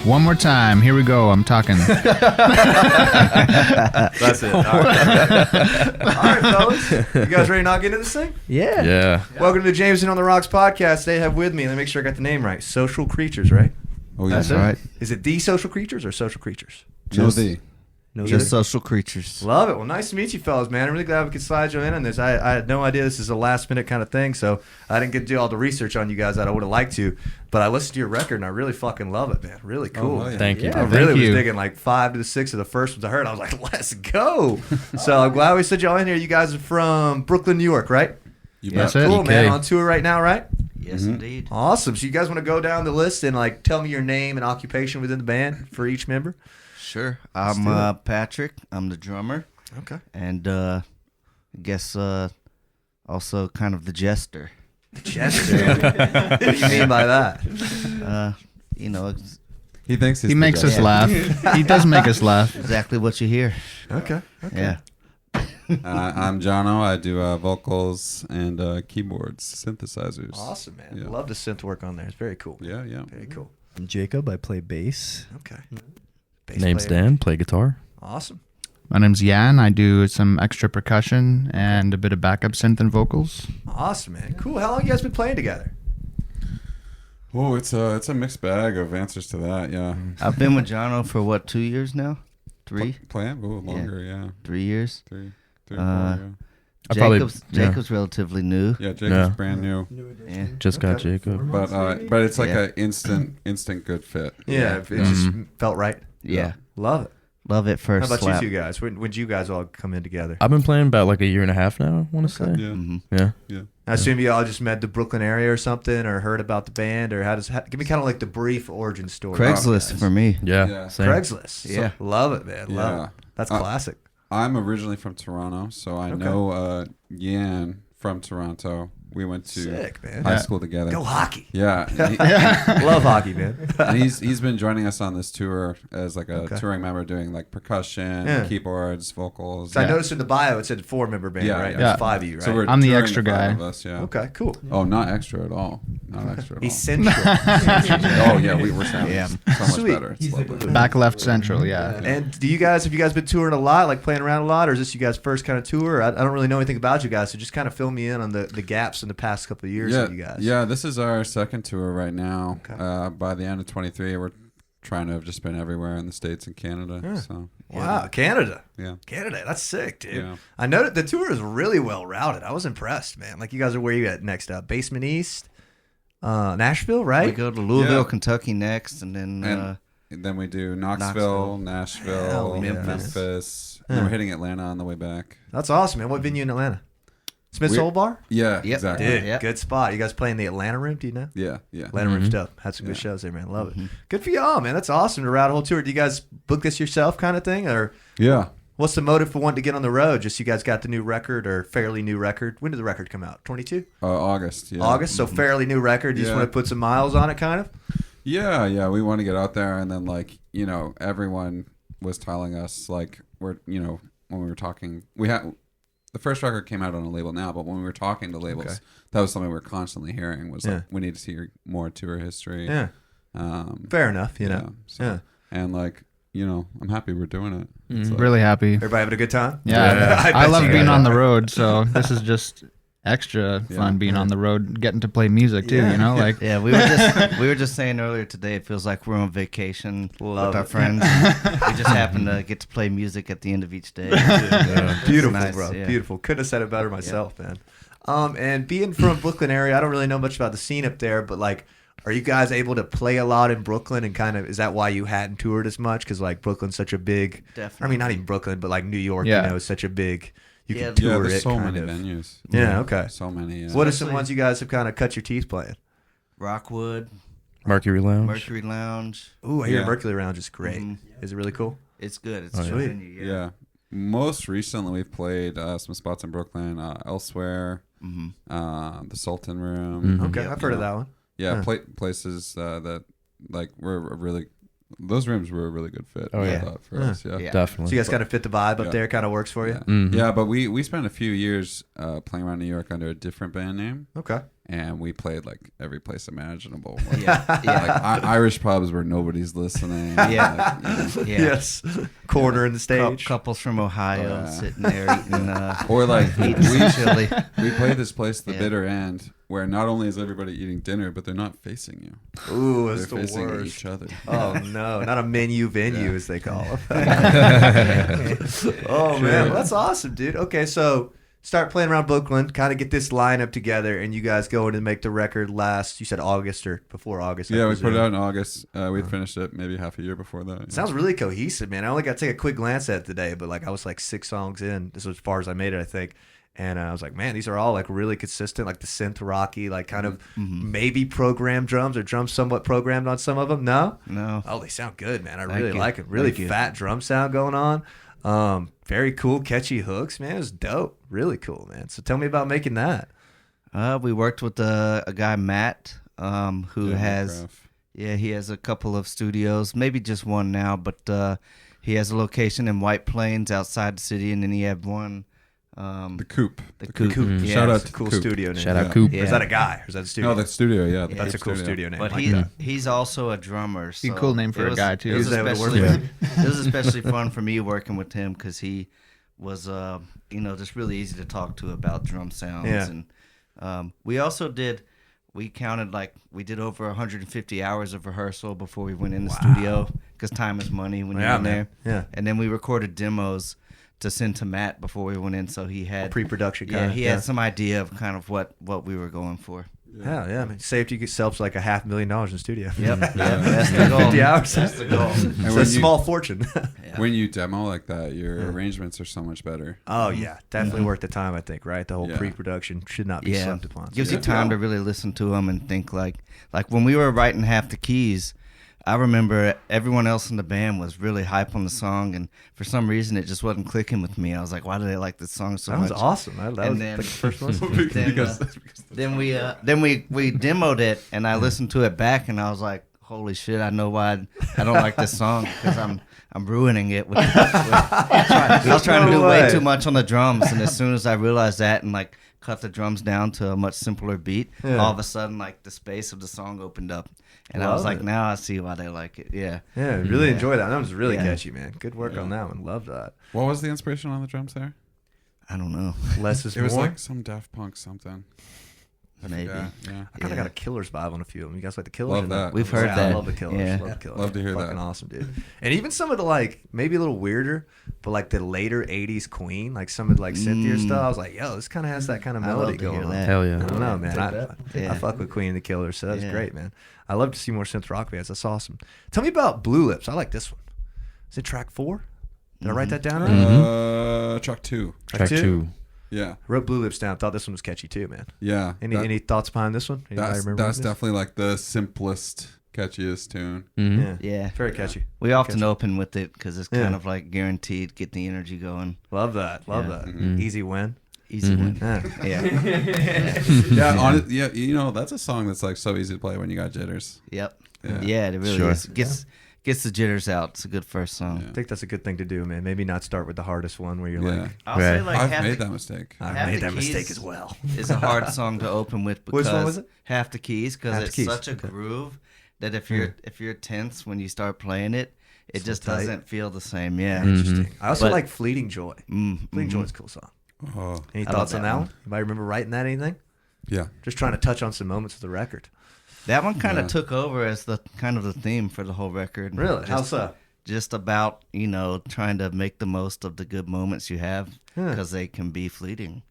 One more time. Here we go. I'm talking. That's it. All right, fellas. You guys ready to knock into this thing? Yeah. Welcome to the Jameson on the Rocks podcast. They have with me, let me make sure I got the name right, Social Creatures, right? Oh, yeah. That's That's it? right. Is it the Social Creatures or Social Creatures? No, Just social creatures. Love it. Well, nice to meet you, fellas, man. I'm really glad we could slide you in on this. I had no idea this is a last-minute kind of thing, so I didn't get to do all the research on you guys that I would have liked to. But I listened to your record, and I really fucking love it, man. Really cool. yeah. Thank you. I really was digging like 5 to the 6 of the first ones I heard. I was like, let's go. So I'm glad we said y'all in here. You guys are from Brooklyn, New York, right? You That's bet. it. Cool, DK. man. On tour right now, right? Yes, indeed. Awesome. So you guys want to go down the list and like tell me your name and occupation within the band for each member? Sure. I'm Patrick. I'm the drummer. Okay. And I guess also kind of the jester. Jester. What do you mean by that? You know, He thinks he's He makes the us guy. laugh. He does make us laugh. exactly what you hear. Okay. Yeah. I'm Jono. I do vocals and keyboards, synthesizers. Awesome, man. Yeah. Love the synth work on there. It's very cool. Yeah, yeah. Very cool. I'm Jacob. I play bass. Okay. Bass Name's player. Dan. Play guitar. Awesome. My name's Yan. I do some extra percussion and a bit of backup synth and vocals. Awesome, man. Cool. How long you guys been playing together? Oh, it's a mixed bag of answers to that. Yeah. I've been with Jono for what, 2 years now? 3? Playing? Oh, longer. Yeah. 3 years. Three, or 4. Uh, I probably- Jacob's relatively new. Yeah. Jacob's Yeah. brand new, Yeah. Just got Okay. Jacob. but it's like Yeah. a instant good fit. Yeah. It just felt right. Yeah. Love it. Love it How first about slap. you two guys? When did you guys all come in together? I've been playing about like a year and a half now, I want to say. Yeah. Mm-hmm. Yeah. Yeah. I assume you all just met the Brooklyn area or something, or heard about the band, or give me kind of like the brief origin story. Craigslist for me. Yeah. Yeah. Same. Craigslist. Yeah. Love it, man. Love Yeah. it. That's Uh, classic. I'm originally from Toronto, so I Okay. know Yan from Toronto. We went to Sick, man. high school together. Go hockey. Yeah. and Love hockey, man. and he's been joining us on this tour as like a Okay. touring member, doing like percussion, Yeah. keyboards, vocals. So I noticed in the bio it said 4-member band, Yeah, right? yeah. There's 5 of you, right? So we're I'm the touring extra 5 guy. Of us, yeah. Okay, cool. Oh, not extra at all. Not extra at all. Essential. Oh yeah, we're sounding Yeah. so much Sweet. better. It's lovely. Back left central, yeah. And have you guys been touring a lot, like playing around a lot, or is this you guys' first kind of tour? I don't really know anything about you guys, so just kind of fill me in on the gaps in the past couple of years Yeah, of you guys. yeah. This is our second tour right now. Okay. By the end of 23, we're trying to have just been everywhere in the States and Canada. Yeah. So Wow, Canada. yeah. Canada, that's sick, dude. Yeah. I know that the tour is really well routed. I was impressed, man. Like you guys are where you at next up? Basement East, Nashville, right? We go to Louisville, Yeah. Kentucky next, and then And then we do Knoxville, Hell Nashville, yeah. Memphis. And Yeah. then we're hitting Atlanta on the way back. That's awesome, man. What venue in Atlanta? Smith's We're- Old Bar? Yeah, Yep. exactly. Dude, Yep. good spot. You guys playing the Atlanta Room? Do you know? Yeah, yeah. Atlanta Room's dope. Had some good shows there, man. Love it. Good for y'all, man. That's awesome to route a whole tour. Do you guys book this yourself kind of thing? Or Yeah. what's the motive for wanting to get on the road? Just you guys got the new record or fairly new record. When did the record come out? 22? August. Yeah. August? So fairly new record. You just Yeah. want to put some miles on it kind of? Yeah, yeah. We want to get out there, and then everyone was telling us when we were talking, the first record came out on a label now, but when we were talking to labels, Okay. that was something we were constantly hearing was Yeah. like we need to hear more tour history. Yeah. Fair enough, you know. So, Yeah. and I'm happy we're doing it. It's like- Really happy. Everybody having a good time? Yeah. I I bet love you being guys on are. the road, so this is just extra fun being on the road, getting to play music too, Yeah. you know? Like yeah, we were just saying earlier today. It feels like we're on vacation Love with our it. friends. We just happen to get to play music at the end of each day. Beautiful, nice, bro. yeah. Beautiful. Couldn't have said it better myself, man. And being from Brooklyn area, I don't really know much about the scene up there, but are you guys able to play a lot in Brooklyn? And kind of, is that why you hadn't toured as much? Because Brooklyn's such a big. Definitely. I mean, not even Brooklyn, but New York. Yeah. is such a big. You Yeah, can tour there's it. so kind many of. venues. Yeah. Okay. So many. Yeah. What are some ones you guys have kind of cut your teeth playing? Rockwood, Mercury Lounge. Mercury Lounge. Ooh, I hear Yeah. Mercury Lounge is great. Mhm. Is it really cool? It's good. It's Oh, a yeah. good venue, Yeah. Most recently, we've played some spots in Brooklyn, elsewhere, Mm-hmm. the Sultan Room. Mhm. Okay, Yeah, I've heard of that one. Yeah, Huh. places that were a really. Those rooms were a really good fit. Oh, I yeah. thought, for Huh. us. Yeah. Yeah. Definitely. So you guys kind of fit the vibe up Yeah. there. Kind of works for you. Yeah. Mhm. Yeah, but we spent a few years playing around New York under a different band name. Okay. and we played like every place imaginable. Yeah, Like Irish pubs where nobody's listening. Yeah. Like, you know. Yeah. Yes. Corner in the stage. Couples from Ohio Yeah. sitting there eating, Or like eating chili. we played this place, the Yeah. bitter end, where not only is everybody eating dinner, but they're not facing you. Ooh, They're that's the facing worst. each other. Oh no, not a menu venue Yeah. as they call it. Oh man, well, that's awesome, dude. Okay, so start playing around Brooklyn, kind of get this lineup together, and you guys go in and make the record last. You said August or before August? I Yeah, we put presume. it out in August. We'd finished it maybe half a year before that. It sounds really cohesive, man. I only got to take a quick glance at it today, but like I was like 6 songs in. This was as far as I made it, I think. And I was like, man, these are all like really consistent, like the synth rocky, like kind of maybe programmed drums or drums somewhat programmed on some of them. No? No. Oh, they sound good, man. I Thank really you. like it. Really Thank you. fat drum sound going on. Very cool, catchy hooks, man. It was dope. Really cool, man. So tell me about making that. We worked with a guy, Matt, who Yeah, has, Minecraft. he has a couple of studios, maybe just one now, but he has a location in White Plains outside the city, and then he had one. The Coop. The Coop. Yeah. Shout out It's a to cool Coop. studio name. Shout out Yeah. Coop. Or Yeah. is that a guy? Or is that a studio? No, the studio. Yeah, the That's a Coop cool studio name. But Like he that. he's also a drummer. So Be a cool name for it a was- guy, too. It was He was able to work especially, with it was especially fun for me working with him because he was, just really easy to talk to about drum sounds. Yeah. And we also did. We counted we did over 150 hours of rehearsal before we went in the studio because time is money when you're Yeah, in man. there. Yeah. And then we recorded demos to send to Matt before we went in, so he had Pre-production kind Yeah, of. he had some idea of kind of what we were going for. Yeah, yeah. I mean, saved yourself like $500,000 in the studio. Yep, that's the goal. 50 hours. That's the goal. It's a when you- small fortune. Yeah. When you demo like that, your arrangements are so much better. Oh yeah, definitely worth the time. I think, right? The whole Yeah. pre-production should not be Yeah, slept upon. gives So, you time to really listen to them and think like when we were writing Half the Keys, I remember everyone else in the band was really hype on the song, and for some reason it just wasn't clicking with me. I was like, why do they like this song so that was much? awesome. That was then- like the first one. Then we demoed it, and I listened to it back, and I was like, holy shit, I know why I don't like this song because I'm ruining it. I was trying to do No way way. too much on the drums, and as soon as I realized that and cut the drums down to a much simpler beat, Yeah. all of a sudden the space of the song opened up, and I was Love like, it. now I see why they like it. Yeah. Yeah, really enjoy that. That was really Yeah. catchy, man. Good work on that one. Love that. What was the inspiration on the drums there? I don't know. Less is It was more. like some Daft Punk something. I Maybe. forgot, Yeah. I kind of Yeah. got a Killers vibe on a few of them. You guys like the Killers? Love or that. not? We've heard Yeah, I that. love the Killers. Yeah. Love the Killers. Love to hear Fucking that. awesome, dude. And even some of the maybe a little weirder, but like the later '80s Queen, like some of Cynthia stuff. I was like, yo, this kind of has that kind of I melody love to hear going on. that. Hell I yeah. don't know, man. I Yeah. fuck with Queen and the Killers, so that's Yeah. great, man. I love to see more synth rock bands. That's awesome. Tell me about Blue Lips. I like this one. Is it track 4? Did I write that down right? Track 2. Track two. Yeah. Wrote Blue Lips down. Thought this one was catchy too, man. Yeah. Any thoughts behind this one? Anybody That's remember that's this? definitely like the simplest, catchiest tune. Mhm. Yeah. Yeah. Very catchy. We often open with it because it's Yeah. kind of guaranteed get the energy going. Love that. Love Yeah. that. Mhm. Easy win. Easy one. Yeah. Yeah. Yeah, that's a song that's so easy to play when you got jitters. Yep. Yeah. Yeah, it really Sure. is. Gets the jitters out. It's a good first song. I think that's a good thing to do, man. Maybe not start with the hardest one where you're Yeah. like, I'll say Right. I've half made the, that mistake. I've Half made the that mistake Keys as well. is a hard song to open with Which because one was it? Half the Keys because Half the it's Keys, such a okay. groove that if you're tense when you start playing it, it So just tight. doesn't feel the same. Yeah. Interesting. I also But- like Fleeting Joy. Fleeting Joy's a cool song. Oh, Any I love thoughts on that that one. one? Anybody remember writing that? Anything? yeah. Just trying to touch on some moments of the record. That one kind of Yeah. took over as the kind of the theme for the whole record. Really? Just, How so? Just about trying to make the most of the good moments you have Yeah. because they can be fleeting.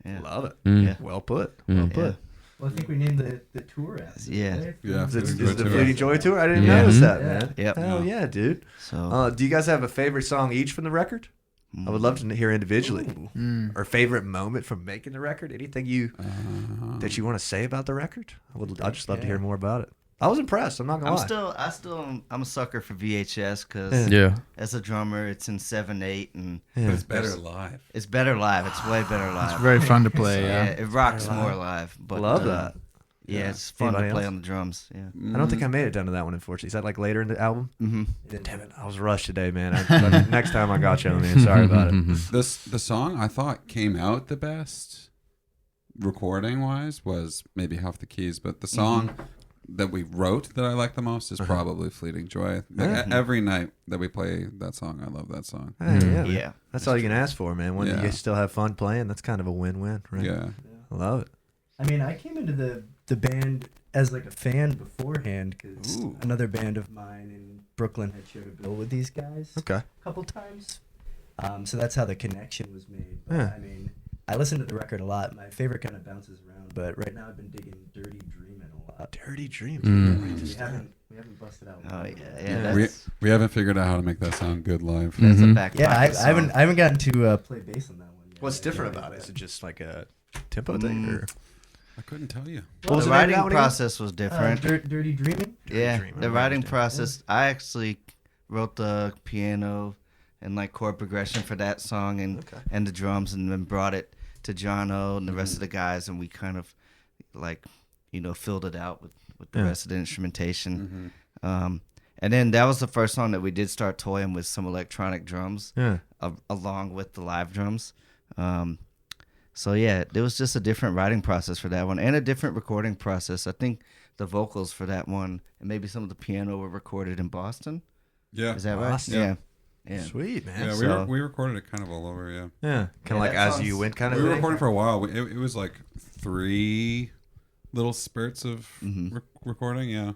Yeah. Love it. Mm. Yeah. Well put. Well Mm. put. Well, I think we named the tour after. Yeah. right? Yeah. Is it Fleeting the Joy too. Fleeting Joy tour? I didn't Yeah. notice Mhm. that, Yeah. man. Yep. Hell yeah, dude. So Do you guys have a favorite song each from the record? I would love to hear individually. Or favorite moment from making the record? Anything that you want to say about the record? I'd just love to hear more about it. I was impressed. I'm not gonna lie. I'm a sucker for VHS because Yeah. as a drummer, it's in 7/8 and Yeah. But it's better live. it's better live. It's way better live. It's very fun to play. yeah, Yeah. it rocks more live. But Love that. Yeah, it's fun Anybody to play else? on the drums. Yeah. I don't think I made it down to that one, unfortunately. Is that later in the album? Mm-hmm. Damn it. I was rushed today, man. But next time I got you, man. Sorry about it. The song I thought came out the best recording wise was maybe half the keys, but the song that we wrote that I like the most is probably Fleeting Joy. Like, every night that we play that song, I love that song. Hey, yeah, Yeah. man. That's all you can ask for, man. When Yeah. you still have fun playing, that's kind of a win-win, right? Yeah. I love it. I mean, I came into the band as like a fan beforehand because Ooh. another band of mine in Brooklyn had shared a bill with these guys Okay. a couple times. So that's how the connection was made. But, Yeah. I mean, I listen to the record a lot. My favorite kind of bounces around, but right now I've been digging Dirty Dreamin' a lot. Dirty Dreams. We haven't busted out. Oh yeah, Yeah. We haven't figured out how to make that sound good live. That's a Mhm. back Yeah, I pocket song. haven't gotten to play bass on that one yet. What's different Yeah, about it? but- Is it just like a tempo thing? Or? I couldn't tell you. What was the the name of writing that one again? process was different. Dirty Dreamin'? Yeah, Dream, I the don't writing understand. process. I actually wrote the piano and like chord progression for that song and Okay. and the drums, and then brought it to Jono and the rest of the guys, and we kind of like filled it out with the Yeah. rest of the instrumentation. And then that was the first song that we did start toying with some electronic drums Yeah. along with the live drums. So yeah, there was just a different writing process for that one and a different recording process. I think the vocals for that one and maybe some of the piano were recorded in Boston. Yeah. Is that Boston. right? Yeah. Sweet, man. Yeah, So- we recorded it kind of all over, yeah. Yeah. Kind Yeah, of like that as sounds- you went kind of We were thing? recording for a while. It was like 3 little spurts of recording, yeah.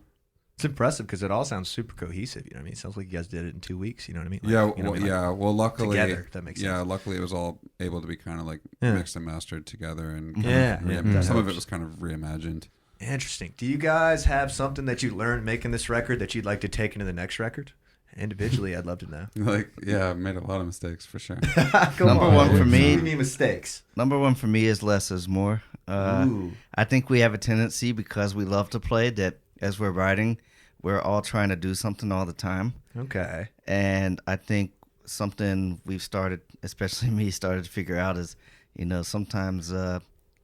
It's impressive because it all sounds super cohesive. You know what I mean? It sounds like you guys did it in 2 weeks. You know what I mean? Like, Yeah, you know what I well, mean? Like, yeah. Well, luckily, together, if that makes yeah, sense. luckily it was all able to be kind of like Yeah. mixed and mastered together, and Yeah, kind of yeah, that some of helps. it was kind of reimagined. Interesting. Do you guys have something that you learned making this record that you'd like to take into the next record? Individually, I'd love to know. Like, yeah, I made a lot of mistakes for sure. Come Number on. one for What me- do you mean mistakes? Number one for me is less is more. Ooh. I think we have a tendency because we love to play that as we're writing, we're all trying to do something all the time. Okay. And I think something we've started, especially me, started to figure out is, sometimes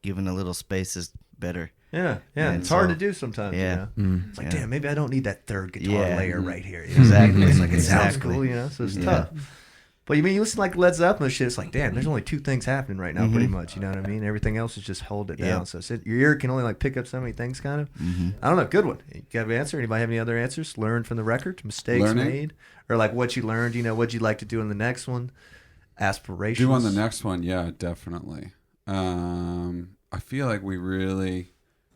giving a little space is better. Yeah, yeah. And It's hard so- to do sometimes. yeah. You know? It's like, Yeah. damn, maybe I don't need that third guitar Yeah. layer right here. You know? Exactly. It's like it sounds Exactly. cool, you know. So it's Yeah. tough. But you listen to like Led Zeppelin shit. It's like, damn, there's only 2 things happening right now, pretty much. You know what I mean? Everything else is just hold it Yeah. down. So your ear can only like pick up so many things, kind of. I don't know. Good one. You got an answer? Anybody have any other answers? Learned from the record, mistakes Learning? made, or like what you learned. What'd you like to do in the next one? Aspirations. Do on the next one, yeah, definitely. I feel like we really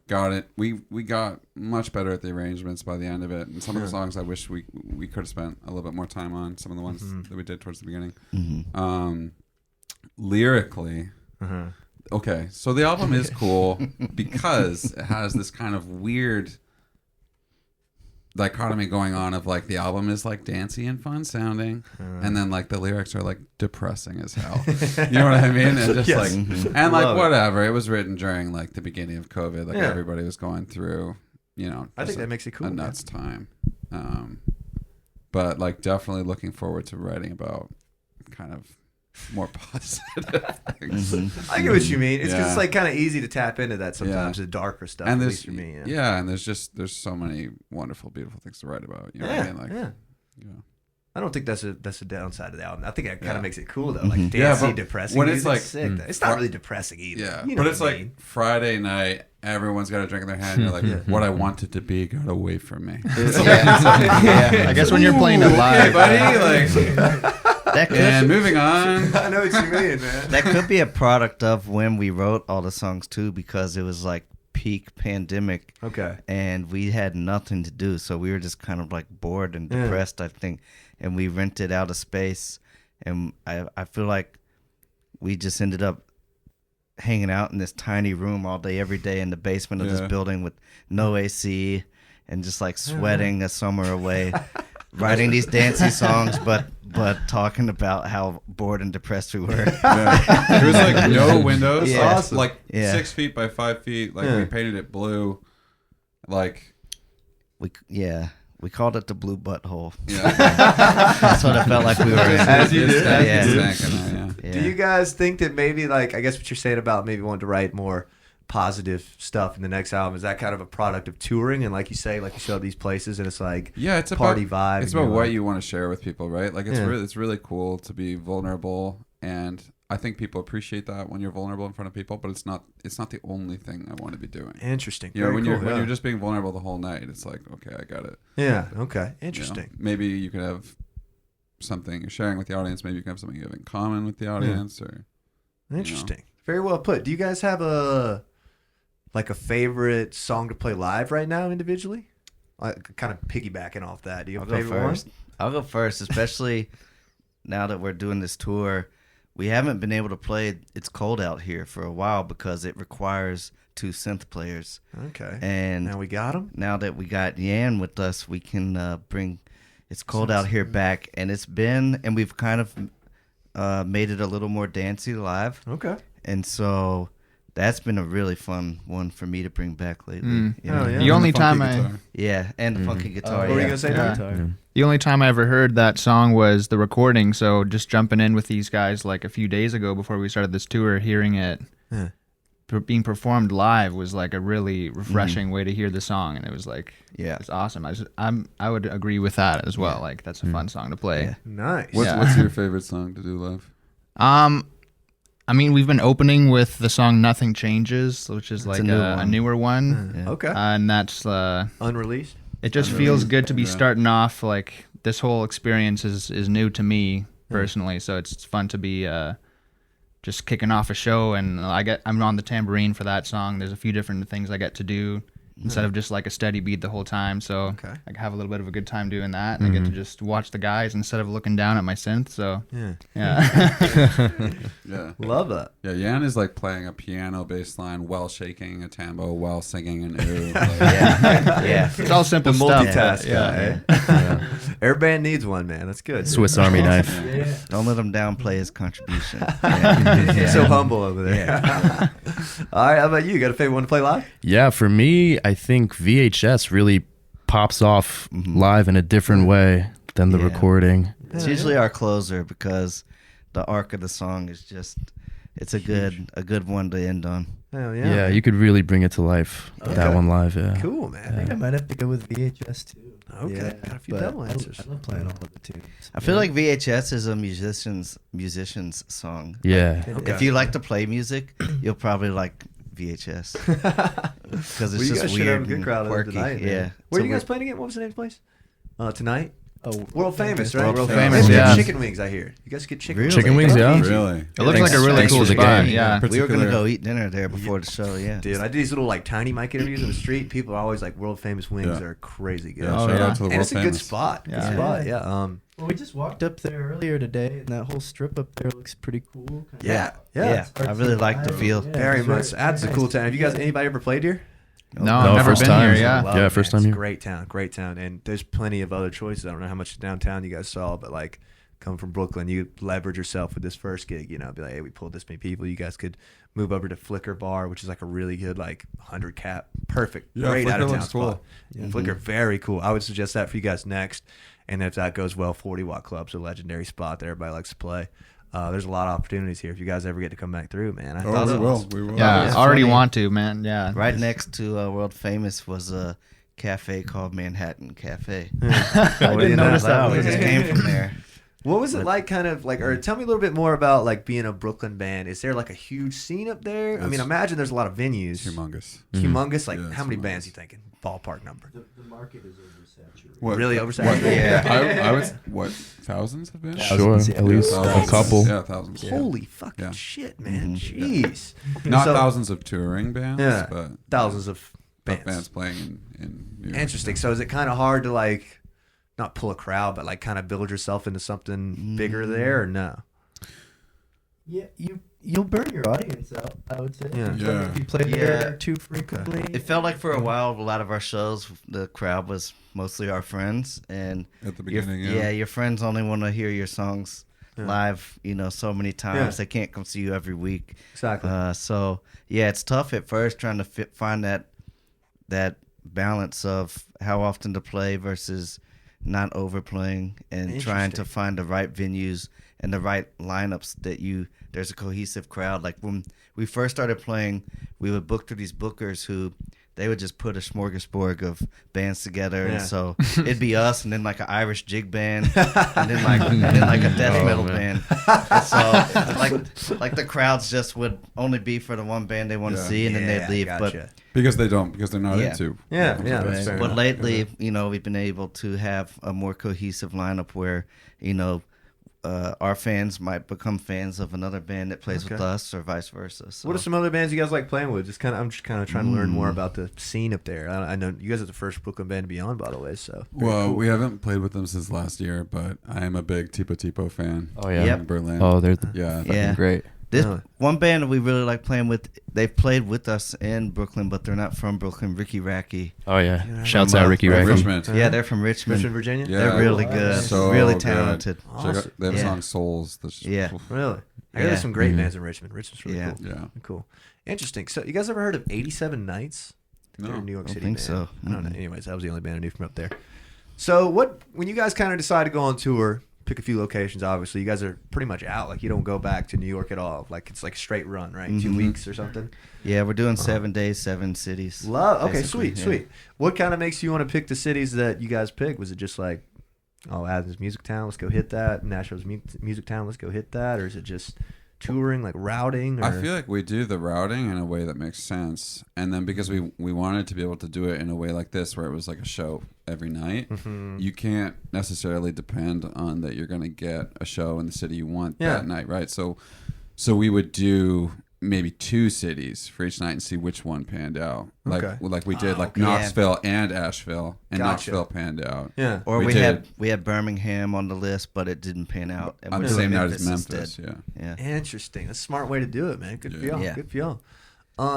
got it. We got much better at the arrangements by the end of it, and some of the songs I wish we could have spent a little bit more time on. Some of the ones that we did towards the beginning. Lyrically, okay, so the album is cool because it has this kind of weird dichotomy going on of like the album is like dancey and fun sounding, and then like the lyrics are like depressing as hell. You know what I mean? And just Yes. like and like Love it. whatever. It was written during like the beginning of COVID. Like Yeah. everybody was going through, I just think that makes it cool. a man. nuts time. But like definitely looking forward to writing about kind of more positive things. I get what you mean. It's 'cause Yeah. it's like kind of easy to tap into that sometimes, the darker stuff. And at there's least for me. You know? yeah, and there's so many wonderful, beautiful things to write about. You know what I mean? Like, yeah. yeah. I don't think that's a downside of the album. I think it kind of Yeah. makes it cool though, like dancey, Yeah, but depressing. when it's music, like- sick. It's not really depressing either. Yeah, You know but it's what I like mean? Friday night. Everyone's got a drink in their hand. You're like, what I wanted to be got away from me. I guess when you're playing it Okay, live, buddy. Like, That could and moving on. I know what you mean, man. that could be a product of when we wrote all the songs too, because it was like peak pandemic. Okay. And we had nothing to do, so we were just kind of like bored and Yeah. depressed, I think. And we rented out a space, and I feel like we just ended up hanging out in this tiny room all day, every day in the basement of Yeah. this building with no AC, and just like sweating a summer away, writing these dancey songs, but talking about how bored and depressed we were. Yeah. There was like no windows. Yeah. Awesome. Like Yeah. 6 feet by 5 feet. Like Yeah. we painted it blue. Like We called it the blue butthole. yeah. That's what it felt like we were in. As you did. Yeah. Stank in there, yeah. Do you guys think that maybe like I guess what you're saying about maybe wanting to write more positive stuff in the next album is that kind of a product of touring and like you say, like you show up these places and it's like Yeah, it's party about vibe. It's and about you're what like- you want to share with people, right? Like it's Yeah. really cool to be vulnerable, and I think people appreciate that when you're vulnerable in front of people, but it's not the only thing I want to be doing. Interesting. You know, Very when cool, you're just being vulnerable the whole night, it's like, okay, I got it. yeah. Okay. You know, Interesting. maybe you could have something you're sharing with the audience. Maybe you can have something you have in common with the audience, or Interesting. Very well put. Do you guys have a favorite song to play live right now individually? Kind of piggybacking off that. Do you have a favorite one? I'll go first, especially now that we're doing this tour. We haven't been able to play It's Cold Out Here for a while because it requires 2 synth players. Okay. And Now we got them. now that we got Yan with us, we can bring It's Cold Out Here back. And we've kind of made it a little more dancey live. Okay. And so that's been a really fun one for me to bring back lately. Mm. Yeah. Oh, yeah. The only funky time guitar. Yeah, and the funky guitar. What were you yeah. gonna say? Yeah. Darren? The only time I ever heard that song was the recording. So just jumping in with these guys like a few days ago before we started this tour, hearing it Yeah. being performed live was like a really refreshing way to hear the song, and it was like, Yeah. it's awesome. I would agree with that as well. Like that's a fun song to play. Yeah. Nice. What's your favorite song to do live? I mean, we've been opening with the song "Nothing Changes," which is That's like a new a one. newer one, Yeah. Okay. and that's Unreleased. it. Just feels good to be Yeah. starting off like this whole experience is new to me personally, so it's fun to be just kicking off a show, and I'm on the tambourine for that song. There's a few different things I get to do instead of just like a steady beat the whole time. So Okay. I have a little bit of a good time doing that, and I get to just watch the guys instead of looking down at my synth. So Yeah. yeah. Yeah. Love that. Yeah, Yan is like playing a piano bass line while shaking a tambo while singing an oud. Like, Yeah. It's all simple The stuff. multitask Yeah. guy. Every band needs one, man. That's good. Swiss Army knife. Yeah. Don't let him downplay his contribution. He's so humble over there. All right. How about you? You got a favorite one to play live? Yeah, for me, I think VHS really pops off live in a different way than the Yeah. recording. It's usually our closer because the arc of the song is just it's a good one to end on. Hell Yeah, yeah. you could really bring it to life with that Okay. one live. Yeah. Cool, man. I think I might have to go with VHS too. Okay, Yeah, got a few but double answers. I love playing all of the tunes. I feel like VHS is a musician's song. Yeah. Okay. If you like to play music, you'll probably like VHS because it's Well, you just guys should weird have a good and crowd quirky. tonight. Man. Yeah. Where are So you guys we're- playing again? What was the name of the place? Tonight? Oh, World Famous, right? World Famous, They have yeah. chicken wings, I hear. You guys get chicken Really? Chicken wings, yeah. really? It looks like a really Thanks cool for the spot. game. Yeah. We were gonna Particular- go eat dinner there before the show. Yeah. Dude, I do these little like tiny mic interviews on the street. People are always like, world famous wings Yeah. are crazy good. Yeah, Oh, shout yeah. out to the And world it's a good famous. spot. Good Yeah. spot, yeah. Well, we just walked up there earlier today, and that whole strip up there looks pretty cool. Kinda Yeah. Yeah. I really like the feel. Very much. That's a cool town. Have you guys, anybody ever played here? No, I've never first been time. here. Yeah. Love Yeah, it, first man. time It's a here. great town. And there's plenty of other choices. I don't know how much downtown you guys saw, but like come from Brooklyn, you leverage yourself with this first gig, you know, be like, hey, we pulled this many people. You guys could move over to Flicker Bar, which is like a really good, like 100 cap. Perfect. Yeah, Great Flicker out of town looks cool. spot. Flicker, very cool. I would suggest that for you guys next. And if that goes well, 40 Watt Club's a legendary spot that everybody likes to play. There's a lot of opportunities here if you guys ever get to come back through, man. I thought Oh, we that will. was- We will. Yeah, It's already funny. want to, man. Yeah. Right next to World Famous was a cafe called Manhattan Cafe. I didn't notice that. We just came from there. What was it like, kind of like, or tell me a little bit more about like being a Brooklyn band. Is there like a huge scene up there? I mean, It's- imagine there's a lot of venues. It's humongous. Humongous. Like, Yeah, how it's many humongous. bands you thinking? Ballpark number. The market is oversaturated. What, Really oversaturated? Yeah. I was, what, thousands have been? Sure, Thousands, yeah. at least Thousands. a couple. Yeah, thousands. Holy fucking Yeah. shit, man! Mhm. Jeez. Not So- thousands of touring bands, Yeah. but Thousands of bands, bands. playing in New York. Interesting. So is it kind of hard to like, not pull a crowd, but like kind of build yourself into something bigger there, or no? Yeah, you'll burn your audience out, I would say. Yeah. Yeah. If you play Yeah. there too frequently. It felt like for a while, a lot of our shows, the crowd was mostly our friends, and At the your, beginning, your friends only want to hear your songs live, so many times. Yeah. They can't come see you every week. Exactly. So yeah, it's tough at first trying to find that balance of how often to play versus not overplaying, and trying to Interesting. find the right venues and the right lineups that there's a cohesive crowd. Like when we first started playing, we would book through these bookers who they would just put a smorgasbord of bands together, Yeah. and so it'd be us, and then like an Irish jig band, and then like a death metal band. And so like the crowds just would only be for the one band they want to Yeah. see, and then they'd leave. Gotcha. Because they're not Yeah. into. Yeah, that's fair But enough. lately, we've been able to have a more cohesive lineup where, our fans might become fans of another band that plays with Okay. us, or vice versa. So. What are some other bands you guys like playing with? I'm just kind of trying to learn more about the scene up there. I know you guys are the first Brooklyn band to be on, by the way. So very Well, cool. we haven't played with them since last year, but I am a big Tipo fan. Oh yeah. Yep. In Berlin. Oh, they're Yeah. Yeah. great. This Really? one band that we really like playing with, they've played with us in Brooklyn, but they're not from Brooklyn. Ricky Racky. Oh yeah. Yeah. Shouts From, out Ricky Right, Racky. Richmond. Yeah, they're from Richmond. Richmond, Virginia. Yeah. They're really Oh, good, nice. So really good. talented. Check out- Awesome. they have a Yeah. song Souls. That's just, Yeah. Really? I hear Yeah. there's some great Mhm. bands in Richmond. Richmond's really Yeah. cool. Yeah. Cool. Interesting. So you guys ever heard of 87 Nights? No. They're a New York Don't City think band. so. I don't know. Anyways, that was the only band I knew from up there. So when you guys kind of decide to go on tour, pick a few locations, obviously, you guys are pretty much out. Like, you don't go back to New York at all. Like, it's like a straight run, right? 2 Mhm. weeks or something? Yeah, we're doing 7 days, 7 cities. Love. Okay, basically, sweet, yeah. sweet. What kind of makes you want to pick the cities that you guys picked? Was it just like, oh, Athens Music Town, let's go hit that. Nashville's Music Town, let's go hit that. Or is it just touring, like routing? Or? I feel like we do the routing in a way that makes sense, and then because we wanted to be able to do it in a way like this, where it was like a show every night, Mhm. you can't necessarily depend on that you're going to get a show in the city you want Yeah. that night, right? So we would do maybe 2 cities for each night and see which one panned out. Okay. Like we did, like okay. Knoxville and Asheville, and Gotcha. Knoxville panned out. Yeah. Or We we did. had Birmingham on the list, but it didn't pan out. And On we're the doing same night as instead. Memphis, yeah. Yeah. Interesting. That's a smart way to do it, man. Good for Yeah. y'all. Yeah. Good for y'all.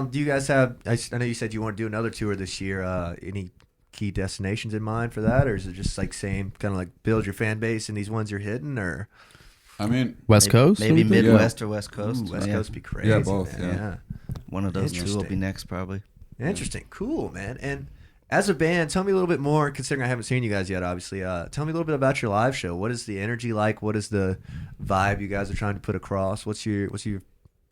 Do you guys have? I know you said you want to do another tour this year. Any key destinations in mind for that, or is it just like same kind of like build your fan base in these ones you're hitting, or I mean, West Coast? Maybe maybe? Midwest or West Coast. Ooh, West Yeah. Coast would be crazy? Yeah, both, Man. yeah. One of those two will be Interesting. next, probably. Interesting. Cool, man. And as a band, tell me a little bit more. Considering I haven't seen you guys yet, obviously. Tell me a little bit about your live show. What is the energy like? What is the vibe you guys are trying to put across? What's your what's your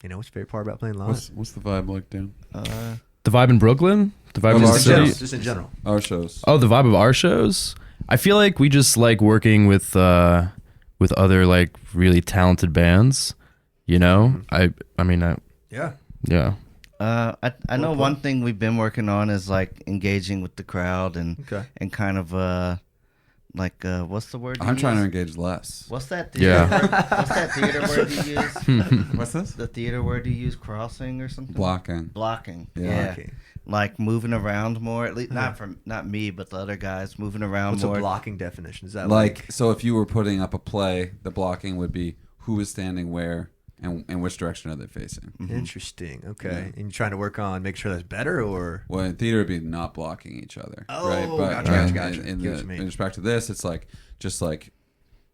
favorite part about playing live? what's the vibe like, Dan? The vibe in Brooklyn? The vibe in the our Just in general. city? Just in general. Our shows. Oh, the vibe of our shows? I feel like we just like working with other like really talented bands, you know? I mean, Yeah. yeah. I know Well put. one thing we've been working on is like engaging with the crowd and Okay. and kind of what's the word? I'm you trying to use? engage less. What's that theater? Yeah. Word? What's that theater word you use? What's this? The theater word you use? Crossing or something? Blocking. Blocking. Yeah. Yeah. Blocking. Like moving around more. At least not me, but the other guys moving around What's more. a blocking definition? Is that Like, so if you were putting up a play, the blocking would be who is standing where and which direction are they facing. Interesting. Okay. Yeah. And you're trying to work on making sure that's better, or Well, in theater, it'd be not blocking each other. Oh, right? But gotcha. in Get what you mean. respect to this, it's like just like,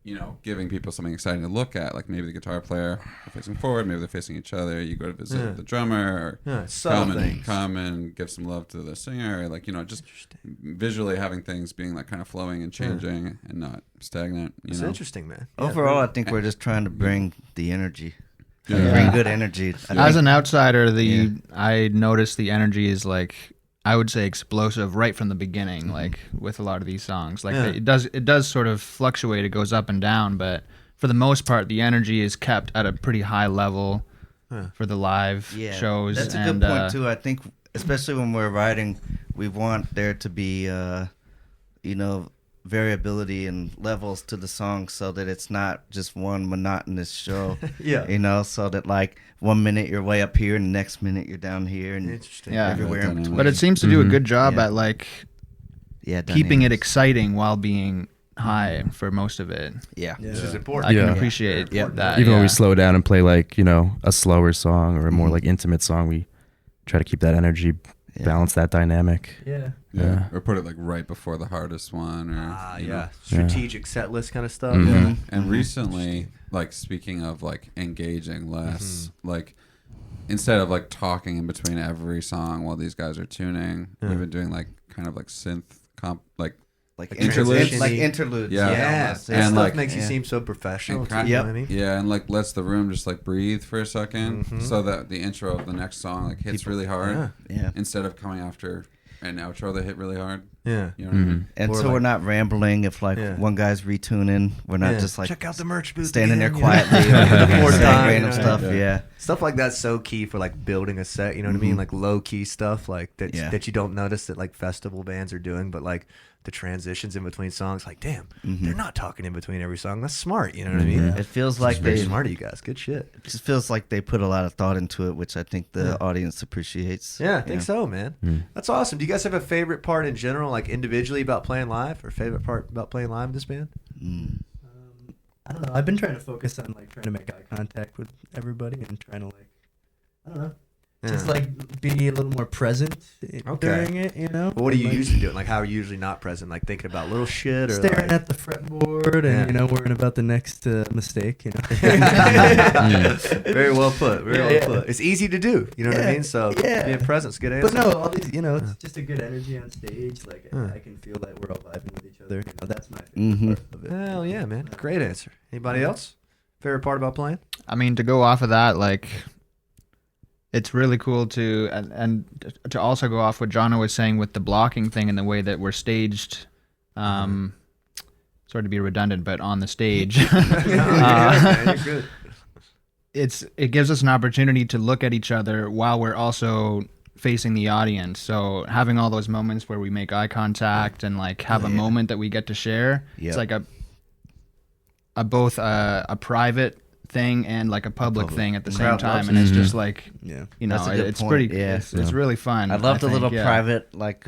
you know, giving people something exciting to look at. Like maybe the guitar player are facing forward, maybe they're facing each other. You go to visit Yeah. the drummer, or Yeah, subtle things. come and give some love to the singer. Like, you know, just visually having things being like kind of flowing and changing and not stagnant. You it's know, interesting, man. Yeah, Overall, very- I think we're just trying to bring the energy. Yeah. Bring good energy. As an outsider, I noticed the energy is like, I would say, explosive right from the beginning. Like with a lot of these songs, like Yeah. it does sort of fluctuate. It goes up and down, but for the most part, the energy is kept at a pretty high level Huh. for the live Yeah, shows. That's a and, good point too. I think, especially when we're writing, we want there to be, variability and levels to the song, so that it's not just one monotonous show. Yeah. So that like 1 minute you're way up here and the next minute you're down here and Interesting. Yeah. everywhere in Dynamic. between. But it seems to do a Mhm. good job Yeah. at like yeah, keeping it dynamics. exciting while being high for most of it. Yeah. Which is I important. Yeah. can appreciate that. Even when yeah. we slow down and play like, you know, a slower song or a more like intimate song, we try to keep that energy, Yeah. balance that dynamic. Yeah. Yeah. Or put it like right before the hardest one, or you know. Yeah. Strategic set list kind of stuff. Mhm. Yeah. Mhm. And Mhm. recently, like speaking of like engaging less, like instead of like talking in between every song while these guys are tuning, we've been doing like kind of like synth Like interludes. Like interludes. Yeah. Yeah. almost. That And, stuff like- makes you yeah. seem so professional. And too, kind- you know Yep. what I mean? Yeah, and like lets the room just like breathe for a 2nd so that the intro of the next song like hits really hard Yeah. instead of coming after and outro that hit really hard. Yeah. You know what I mean? And Or so like- we're not rambling. If like Yeah. one guy's retuning, we're not Yeah. just like check out the merch booth. standing there again, you know? quietly More saying time, random you know? stuff. Yeah. Yeah. Stuff like that's so key for like building a set. You know what I mean? Mhm. Like low key stuff like that Yeah. that you don't notice that like festival bands are doing, but like the transitions in between songs. Like, damn, Mhm. they're not talking in between every song. That's smart. You know what I mean? It feels Like like very they smart of you guys. Good shit. it just feels like they put a lot of thought into it, which I think the Yeah. audience appreciates. Yeah, I think so, man. That's awesome. Do you guys have a favorite part in general, like individually about playing live, or favorite part about playing live in this band? I don't know. I've been trying to focus on like trying to make eye contact with everybody and trying to like, I don't know, just Yeah. like be a little more present during it. You know. What do you And, like, usually do? Like, how are you usually not present? Like thinking about little shit, or staring like... at the fretboard and Yeah. you know worrying about the next mistake. You know. Very well put. Very Yeah, well yeah. put. It's easy to do. You know what I Yeah, mean? So yeah. being present's a good answer. But no, all these, you know, it's just a good energy on stage. Like Huh. I can feel that we're all vibing with each other. You know, that's my favorite Mhm. part of it. Hell yeah, man. Great answer. Anybody else? Favorite part about playing? I mean, to go off of that, like, it's really cool to and to also go off what Jono was saying with the blocking thing and the way that we're staged. Sorry to be redundant, but on the stage, You're good. it gives us an opportunity to look at each other while we're also facing the audience. So having all those moments where we make eye contact and like have a moment that we get to share, Yep. it's like both a private thing and like a public thing at the same Crowd time, loves and it. it's just like, Yeah. you know, That's a good it's point. pretty, Yeah. it's really fun. I love the think, little yeah. private, like,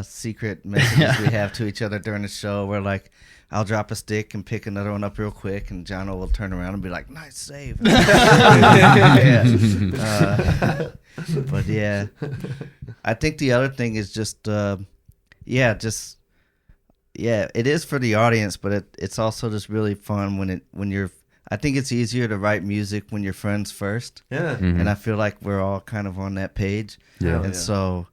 secret messages we have to each other during the show where, like, I'll drop a stick and pick another one up real quick, and Jono will turn around and be like, nice save. Yeah. But, yeah. I think the other thing is just, it is for the audience, but it's also just really fun when you're, I think it's easier to write music when you're friends first. Yeah. And I feel like we're all kind of on that page. Yeah. And so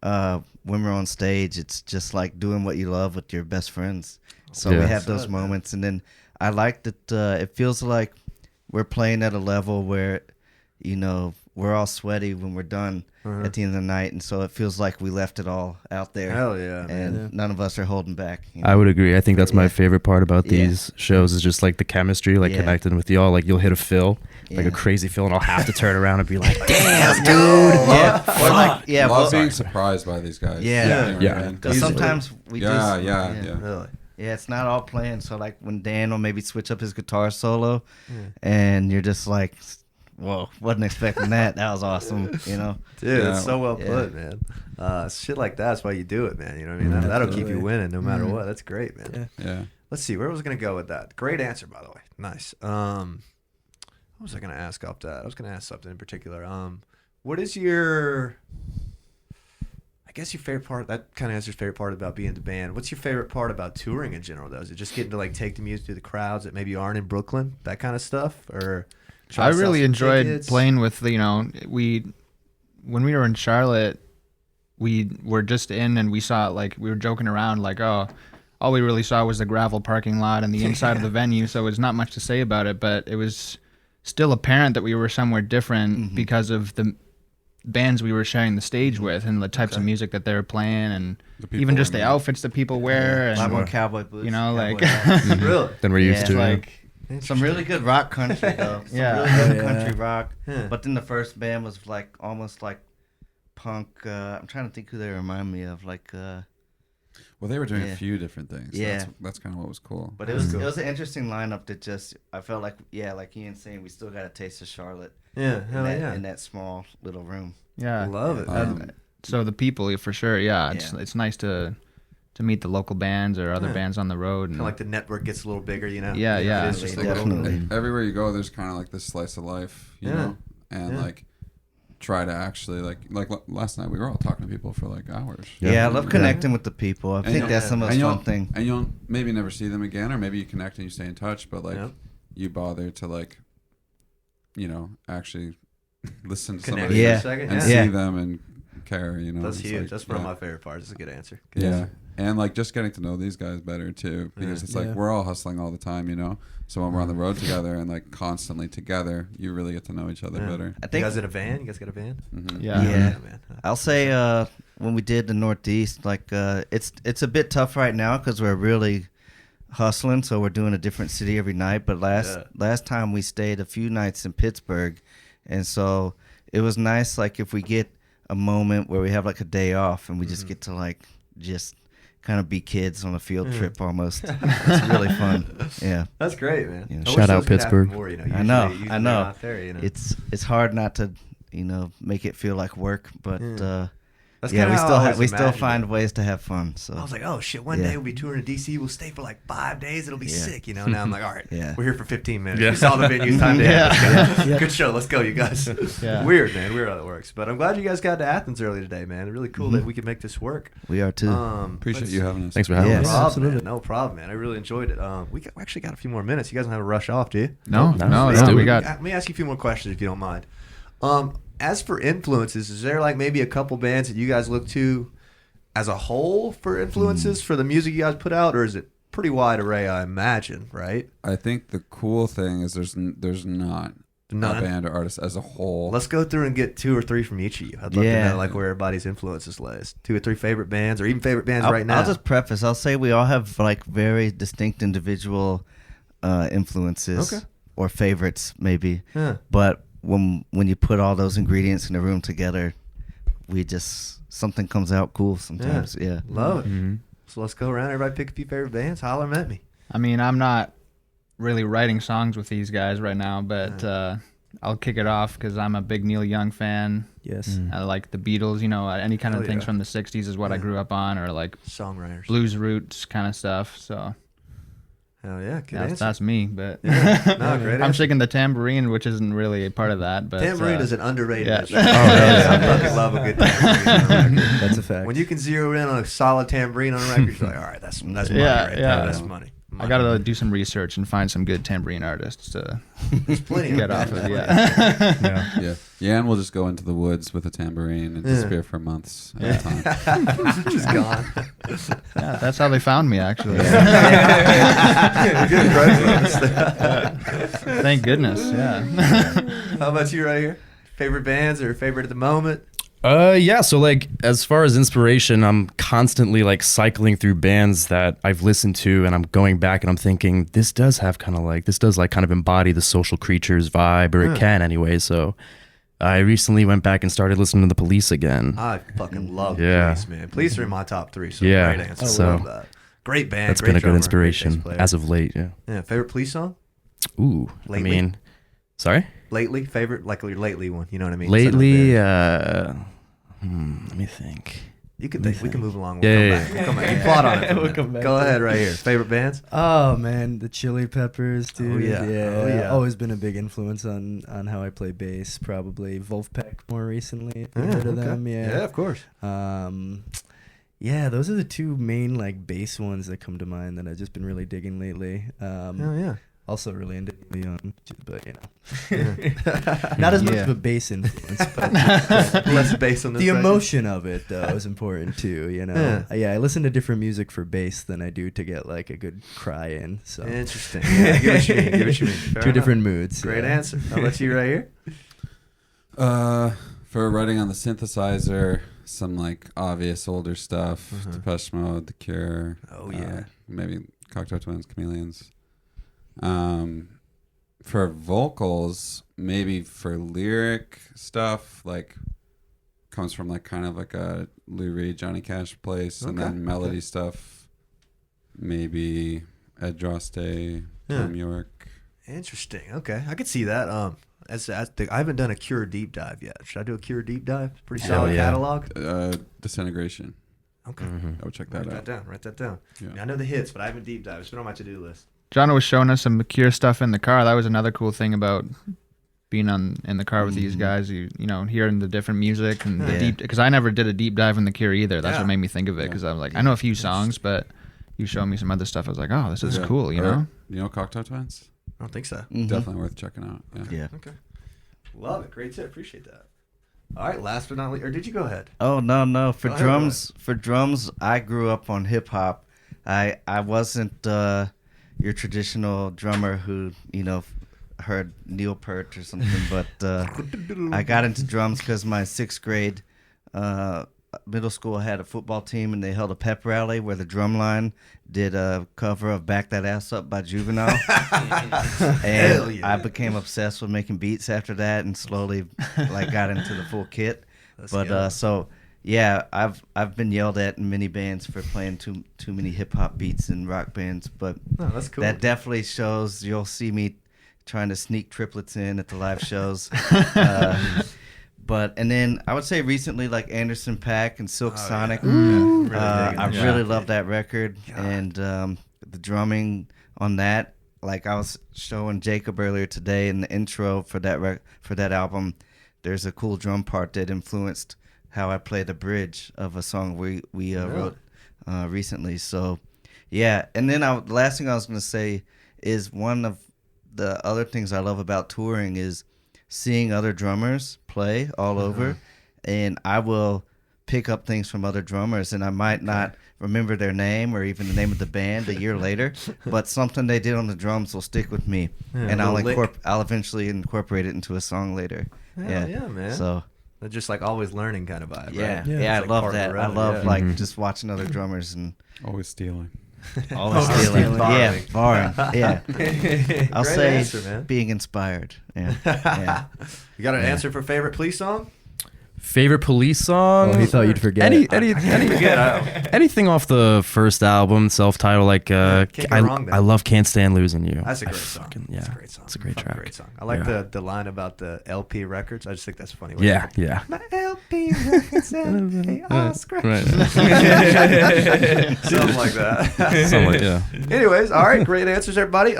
when we're on stage, it's just like doing what you love with your best friends. So we Yeah. have those moments. And then I like that it feels like we're playing at a level where, you know, we're all sweaty when we're done at the end of the night. And so it feels like we left it all out there. Hell yeah, man. And none of us are holding back. You know? I would agree. I think that's my Yeah. favorite part about Yeah. these shows is just like the chemistry, like Yeah. connecting with y'all. Like you'll hit a fill, like Yeah. a crazy fill, and I'll have to turn around and be like, "Damn, dude!" Yeah. Or like, yeah. Love well, being surprised by these guys. Yeah. You know what I Yeah. mean? because sometimes we Yeah, just. yeah. Really? Yeah, it's not all playing. So like when Dan will maybe switch up his guitar solo, and you're just like, "Whoa, wasn't expecting that. That was awesome." You know. Dude, Yeah. it's so well Yeah. put, man. Shit like that's why you do it, man. You know what I mean? That'll keep you winning no matter what. That's great, man. Yeah. Yeah. Let's see. Where was I going to go with that? Great answer, by the way. Nice. What was I going to ask off that? I was going to ask something in particular. What is your... I guess your favorite part, that kind of answers favorite part about being in the band. What's your favorite part about touring in general, though? Is it just getting to like take the music to the crowds that maybe aren't in Brooklyn, that kind of stuff? Or try I to sell really some enjoyed tickets? playing with, you know, when we were in Charlotte, we were just in and we saw, like, we were joking around, like, oh, all we really saw was the gravel parking lot and the inside of the venue, so there's not much to say about it, but it was still apparent that we were somewhere different because of the bands we were sharing the stage with and the types of music that they were playing, and The people even just we the meet. outfits that people wear, A lot and more cowboy boots. you know, cowboy like hats. Really? Than we're used Yeah. to. it's like Some really good rock country though. Some Yeah. really good Yeah. country rock. Yeah. But then the first band was like almost like punk. I'm trying to think who they remind me of. Like, Well, they were doing Yeah. a few different things. Yeah. That's kind of what was cool. but it was an interesting lineup that just I felt like like Ian's saying, we still got a taste of Charlotte Yeah, hell in yeah. that small little room. yeah. Love it. man. So the people, for sure, yeah. Yeah. It's nice to meet the local bands or other Yeah. bands on the road. Kind And of like the network gets a little bigger, you know? Yeah, yeah. It's just like Definitely. Everywhere you go, there's kind of like this slice of life, you Yeah. know, and Yeah. like try to actually like last night we were all talking to people for like hours. Yeah, I love connecting with the people. I think you'll- that's the most and fun thing. And you'll maybe never see them again, or maybe you connect and you stay in touch, but like Yeah. you bother to like, you know, actually listen to Connect somebody Yeah. for a second. and Yeah. Yeah. see them and care. You know, That's it's huge. like, That's one yeah. of my favorite parts. That's a good answer. Good Yeah. answer. And like just getting to know these guys better too, because it's like Yeah. we're all hustling all the time, you know. So when we're on the road together and like constantly together, you really get to know each other better. I You think guys in a van? You guys got a van? Mhm. Yeah. Yeah. man. I'll say when we did the Northeast, like it's a bit tough right now because we're really hustling, so we're doing a different city every night. But last time we stayed a few nights in Pittsburgh, and so it was nice. Like if we get a moment where we have like a day off and we just get to like just kind of be kids on a field trip almost. It's really fun. Yeah. That's great, man. Yeah. I wish Shout those out could happen Pittsburgh. More, you know. I know, Usually I they're know. not there, you know. It's hard not to, make it feel like work, but That's yeah, kinda we how I still always we still imagined find it. ways to have fun. So I was like, oh shit, one Yeah. day we'll be touring to DC. We'll stay for like 5 days. It'll be Yeah. sick, you know. Now I'm like, all right, Yeah. we're here for 15 minutes. Yeah. We saw the venue. It's time to Yeah. end. Good show. Let's go, you guys. Yeah. Weird, man. Weird how it works. But I'm glad you guys got to Athens early today, man. Really cool that we could make this work. we are too. Appreciate let's you see. having us. Thanks for having Yeah. us. No problem, absolutely. man. No problem, man. I really enjoyed it. We actually got a few more minutes. You guys don't have to rush off, do you? No, No, no, let's no. do We it. got Let me ask you a few more questions if you don't mind. As for influences, is there like maybe a couple bands that you guys look to as a whole for influences for the music you guys put out, or is it pretty wide array? I imagine, right? I think the cool thing is there's not None? a band or artist as a whole. Let's go through and get 2 or 3 from each of you. I'd love to Yeah. know like where everybody's influences lays. 2 or 3 favorite bands, or even favorite bands I'll, right now. I'll just preface. I'll say we all have like very distinct individual influences Okay. or favorites, maybe. Yeah. But when you put all those ingredients in a room together, we just something comes out cool sometimes. Yeah. Love it. Mhm. So let's go around. Everybody pick a few favorite bands. Holler 'em at me. I mean, I'm not really writing songs with these guys right now, but I'll kick it off because I'm a big Neil Young fan. Yes. I like the Beatles, any kind of Hell things yeah. from the 60s is what I grew up on, or like Songwriters. blues roots kind of stuff. So Hell yeah. Good that's, answer. that's me, but No, great I'm answer. shaking the tambourine, which isn't really a part of that. But Tambourine is an underrated yeah. instrument. Oh, yeah. I fucking love a good tambourine on a record. That's a fact. When you can zero in on a solid tambourine on a record, you're like, all right, that's money Yeah, right yeah. there. That's money. I gotta do some research and find some good tambourine artists to There's plenty of get them. off of. Yeah. Yeah, Yan will just go into the woods with a tambourine and disappear for months at a time. Just gone. Yeah, that's how they found me, actually. Good Craigslist. Thank goodness. Yeah. How about you right here? Favorite bands or favorite at the moment? Yeah, so like as far as inspiration, I'm constantly like cycling through bands that I've listened to, and I'm going back and I'm thinking this does kind of embody the Social Creatures vibe, or it can anyway. So I recently went back and started listening to the Police again. I fucking love Yeah. Police, man. Police are in my top 3, so Yeah. great answer. So love that. Great band. That's great been a good drummer, inspiration great bass player. as of late. Yeah. Yeah, favorite Police song? Ooh, Lately? I mean, sorry. Lately? Favorite, like your lately one. You know what I mean? Instead of the Lately, band. let me think. You can think. We can move along. Yeah, We'll yeah, come back. We'll come back. You plot on it. for a We'll minute. come back Go to ahead it. right here. Favorite bands? Oh man, the Chili Peppers, dude. yeah. Oh, yeah. Always been a big influence on how I play bass. Probably Wolfpack more recently. If you've heard of okay. them, Yeah, of course. Yeah, those are the 2 main like bass ones that come to mind that I've just been really digging lately. Oh yeah. Also really into Neil Young, but not as much Yeah. of a bass influence, but Less bass on this. the record. emotion of it though is important too. Yeah. I listen to different music for bass than I do to get like a good cry in. So Interesting. Yeah, I get what you mean. Get what you mean. Fair 2 enough. different moods. Great yeah. answer. How about you right here? For writing on the synthesizer, some like obvious older stuff, Depeche Mode, The Cure. Oh, yeah. Maybe Cocteau Twins, Chameleons. For vocals, maybe for lyric stuff, like comes from like kind of like a Lou Reed, Johnny Cash place, and Okay, then melody stuff, maybe Ed Droste, Tom York. Interesting. Okay, I could see that. I haven't done a Cure deep dive yet. Should I do a Cure deep dive? Pretty Hell solid yeah. catalog. Disintegration. Okay. I would check that Write out. that down. Write that down. Yeah. I know the hits, but I haven't deep dive. It's been on my to-do list. John was showing us some Cure stuff in the car. That was another cool thing about being in the car with these guys. You know, hearing the different music and the deep. Because I never did a deep dive in the Cure either. That's Yeah. what made me think of it. Because I was like, I know a few songs, but you showed me some other stuff. I was like, oh, this is Yeah. cool. You know. You know Cocteau Twins? I don't think so. Mhm. Definitely worth checking out. Yeah. Yeah. Okay. Love it. Great tip. Appreciate that. All right, last but not least, or did you go ahead? Oh no. For Go ahead, drums, I grew up on hip hop. I wasn't your traditional drummer who heard Neil Peart or something, but I got into drums because my 6th grade middle school had a football team, and they held a pep rally where the drum line did a cover of "Back That Ass Up" by Juvenile, and yeah. I became obsessed with making beats after that, and slowly got into the full kit. Let's But go. so yeah, I've been yelled at in many bands for playing too many hip hop beats in rock bands, but No, that's cool. that definitely shows. You'll see me trying to sneak triplets in at the live shows. And then I would say recently, like Anderson .Paak and Silk Sonic. Really digging I that. really love that record, God. and the drumming on that. Like I was showing Jacob earlier today in the intro for that album. There's a cool drum part that influenced how I play the bridge of a song we wrote recently. So yeah, and then the last thing I was gonna say is one of the other things I love about touring is seeing other drummers play all over, and I will pick up things from other drummers, and I might not remember their name or even the name of the band a year later, but something they did on the drums will stick with me, and I'll eventually incorporate it into a song later. Yeah, man. So They're just like always learning kind of vibe. Right? I It's like love part of the that. I road, love yeah. just watching other drummers and Always stealing. always stealing. Yeah, borrowing. Yeah. I'll Great say answer, man. being inspired. Yeah. You got an answer for favorite Police song? Favorite Police song? Oh, he thought you'd forget. Anything off the first album, self-titled, like Can't go wrong there. I love "Can't Stand Losing You." That's a great I song. fucking- That's a great song. it's a great Fucking track. Great song. I like Yeah. the line about the LP records. I just think that's funny. Yeah, yeah. My LP records and they all scratch. Right. Something like that. Something like, yeah. Anyways, all right, great answers, everybody.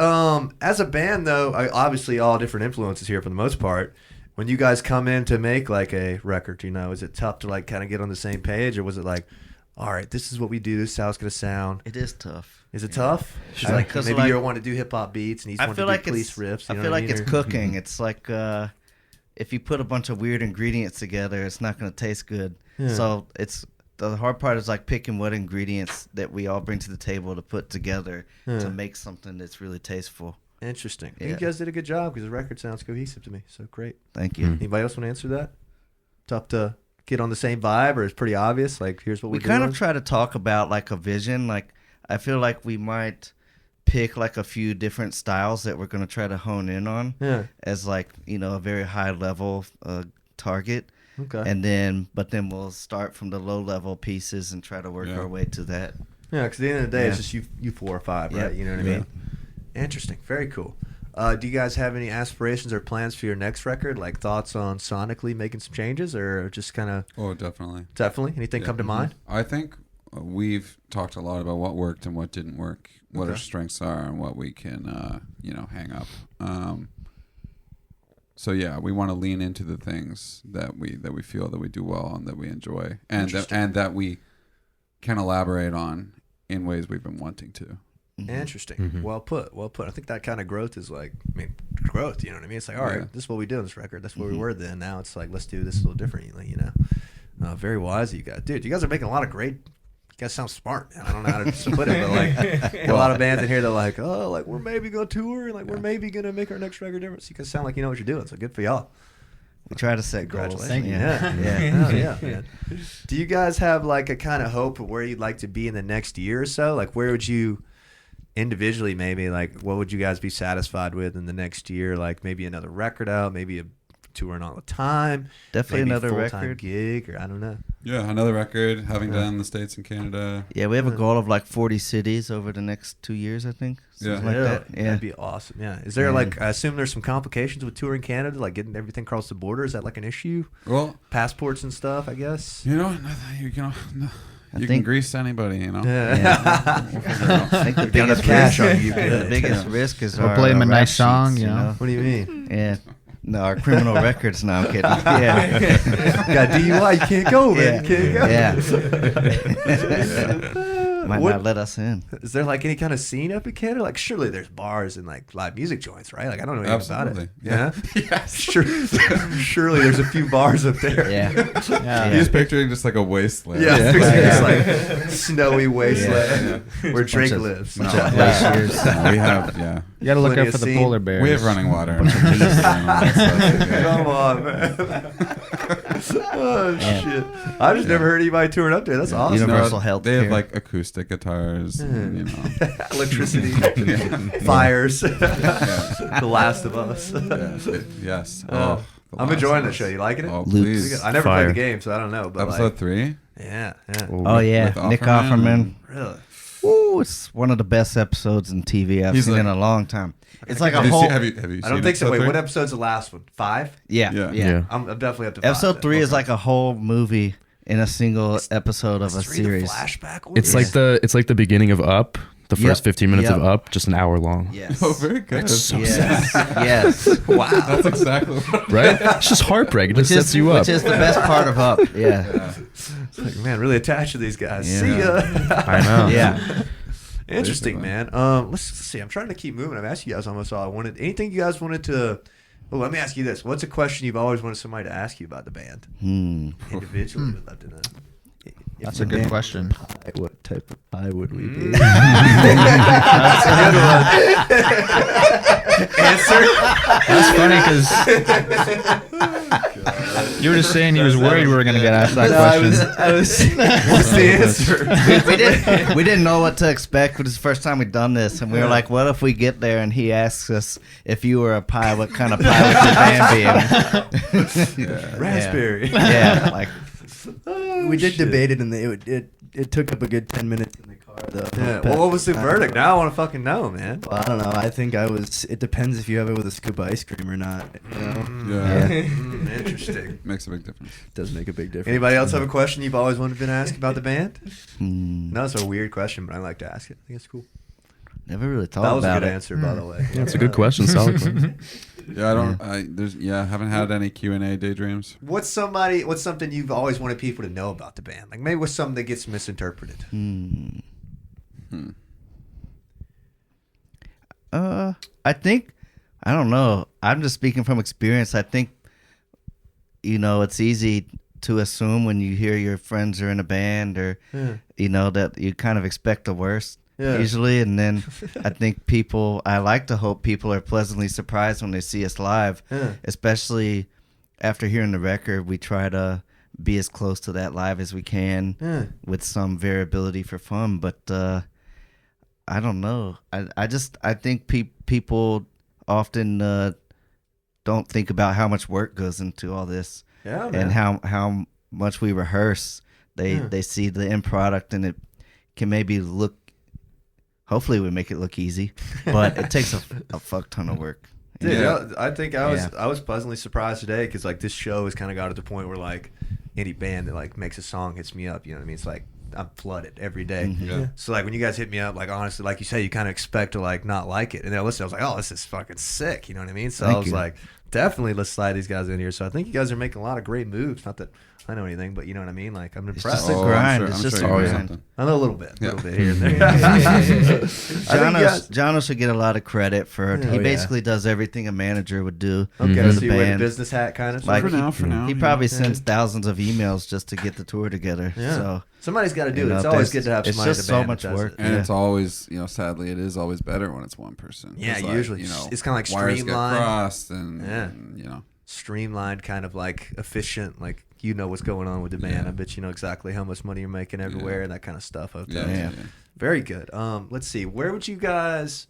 As a band, though, obviously all different influences here for the most part. When you guys come in to make like a record, is it tough to like kind of get on the same page, or was it like, all right, this is what we do, this is how it's gonna sound? It is tough. Is it tough? Sure. Like, 'Cause, maybe like, you don't want to do hip hop beats, and he's I want to feel do like police it's riffs. I You know feel what like it's mean? cooking. It's like if you put a bunch of weird ingredients together, it's not going to taste good. Yeah. So the hard part is like picking what ingredients that we all bring to the table to put together Yeah. to make something that's really tasteful. Interesting. I Yeah. think you guys did a good job because the record sounds cohesive to me. So great. Thank you. Mm. Anybody else want to answer that? Tough to get on the same vibe, or it's pretty obvious? Like, here's what We we're kind doing? of try to talk about like a vision. Like I feel like we might pick like a few different styles that we're going to try to hone in on as like, a very high level target. Okay. But then we'll start from the low level pieces and try to work Yeah. our way to that. Yeah, because at the end of the day, Yeah. it's just you 4 or 5, right? Yep. You know what I mean? Interesting. Very cool. Do you guys have any aspirations or plans for your next record? Like thoughts on sonically making some changes, or just kind of Oh, definitely. definitely anything Yeah. come to mind? I think we've talked a lot about what worked and what didn't work, what our Okay. strengths are, and what we can, hang up. So yeah, we want to lean into the things that we feel that we do well and that we enjoy, and that we can elaborate on in ways we've been wanting to. Interesting. Mhm. Well put. Well put. I think that kind of growth is like, growth. You know what I mean? It's like, all right, Yeah. this is what we do on this record. That's where we were then. Now it's like, let's do this a little differently. Very wise of you guys, dude. You guys are making a lot of great. You guys sound smart, man. I don't know how to put it, but like a lot of bands in here, they're like, oh, like we're maybe gonna tour, and like we're maybe gonna make our next record different. So you guys sound like you know what you're doing. So good for y'all. We try to set goals. Congratulations. Yeah. Yeah, man. Do you guys have like a kind of hope of where you'd like to be in the next year or so? Like, where would you individually maybe, like, what would you guys be satisfied with in the next year? Like, maybe another record out, maybe a touring all the time, Definitely maybe another a full-time record. gig, or I don't know. Yeah, another record, having done the States and Canada. Yeah, we have a goal of like 40 cities over the next 2 years, I think. Something like that. Yeah. That'd be awesome. Yeah. Is there like, I assume there's some complications with touring Canada, like getting everything across the border. Is that like an issue? Well, Passports and stuff, I guess. you can think- grease anybody, Yeah. We'll figure it out. I think the Got enough biggest cash risk, on you. the biggest risk is Or our play 'em a rap nice song, sheets, you know. What do you mean? Yeah. No, our criminal records. No, I'm kidding. Yeah. Got DUI, you can't go, man. You can't go. Yeah. Might What- not let us in. Is there like any kind of scene up in Canada? Like, surely there's bars and like live music joints, right? Like, I don't know anything about it. Absolutely. Yeah. Yes. Sure. Surely there's a few bars up there. Yeah. Yeah. He's picturing just like a wasteland. Yeah, Yeah. it's like snowy wasteland Yeah. where Drake of- lives. No, Glaciers. no, we have, yeah. You gotta look Plenty out of for the scene. polar bears. We have running water. And yeah. Come on, man. Oh shit! I just never heard anybody touring up there. That's awesome. Universal health They have care. like acoustic guitars, and, you know. Electricity, Yeah. fires, Yeah. The Last of Us. Yes. Uh, Oh, The I'm Last enjoying of the Us. show. You liking it? Oh, Loops. please. I never Fire. played the game, so I don't know. But Episode like, 3? yeah. Oh yeah, With Nick Offerman. Offerman. Really? Ooh, it's one of the best episodes in TV I've He's seen like- in a long time. It's like a Have you whole. seen, have you I seen don't think so. episode Wait, 3? what episode's the last one? 5? Yeah, Yeah. yeah. Yeah. I'm definitely up to 5. Episode then. 3 is Okay. like a whole movie in a single episode of a Is 3 the series. flashback one? It's like the beginning of Up, the first Yep. 15 minutes of Yep. Up, just an hour long. Yes. Oh, very good. Yes. Yes. wow. That's exactly what Right? It's just heartbreak. It just Which is, sets you up. which is the best part of Up. Yeah. Yeah. It's like, man, really attached to these guys. Yeah. See ya. I know. Yeah. Interesting, Basically. man. Let's see. I'm trying to keep moving. I've asked you guys almost all I wanted. Anything you guys wanted to? Well, let me ask you this. What's a question you've always wanted somebody to ask you about the band? Individually, would love to know. That's a good question. Pie, what type of pie would we be? That's a good one. Answer. That's funny because you were just saying you was worried we were gonna get asked that question. I was. What's the answer? we didn't know what to expect. It was the first time we'd done this, and we were like, "What if we get there and he asks us if you were a pie, what kind of pie would your band be?" Raspberry. Yeah, like We did shit. debate it, and it took up a good 10 minutes in the car, though. Yeah. But Well, what was the I don't verdict? know. Now I want to fucking know, man. Well, I don't know. I think I was. It depends if you have it with a scoop of ice cream or not. You know? Yeah. Interesting. Makes a big difference. It does make a big difference. Anybody else have a question you've always wanted to ask about the band? hmm, No, it's a weird question, but I like to ask it. I think it's cool. never really thought That was a about good it. answer, by the way. That's a good question. Solid question. Yeah, I haven't had any Q&A daydreams. What's something you've always wanted people to know about the band? Like maybe what's something that gets misinterpreted. Hmm. Hmm. I think I don't know. I'm just speaking from experience. I think it's easy to assume when you hear your friends are in a band or that you kind of expect the worst usually, and then I think I like to hope people are pleasantly surprised when they see us live, especially after hearing the record. We try to be as close to that live as we can with some variability for fun, but I don't know. I think people often don't think about how much work goes into all this, Yeah, and how much we rehearse. They see the end product, and it can maybe look. Hopefully, we make it look easy, but it takes a fuck ton of work. Dude, Yeah. I think I was pleasantly surprised today because like this show has kind of got to the point where like any band that like makes a song hits me up. You know what I mean? It's like I'm flooded every day. Mm-hmm. Yeah. So like when you guys hit me up, like honestly, like you say, you kind of expect to like not like it, and then I listened. I was like, oh, this is fucking sick. You know what I mean? So I Thank was you. like, definitely let's slide these guys in here. So I think you guys are making a lot of great moves. Not that I know anything, but you know what I mean? Like I'm impressed. just a grind. It's I'm just sure a you know grind. something. I know a little bit here and there. Jono should get a lot of credit for. He yeah. basically does everything a manager would do. Okay, for so the you wear the band. business hat kind of. Like, For now. He probably sends thousands of emails just to get the tour together. Yeah. So Somebody's got to do you it. know, It's always there's- good to have it's somebody just in the band so much that does work. it. And Yeah. it's always, sadly, it is always better when it's one person. Yeah, It's like, usually. It's kinda like wires get streamlined. crossed and, Yeah. Streamlined, kind of like efficient, like you know what's going on with the band. Yeah. I bet you know exactly how much money you're making everywhere and that kind of stuff. yeah. Very good. Let's see. Where would you guys?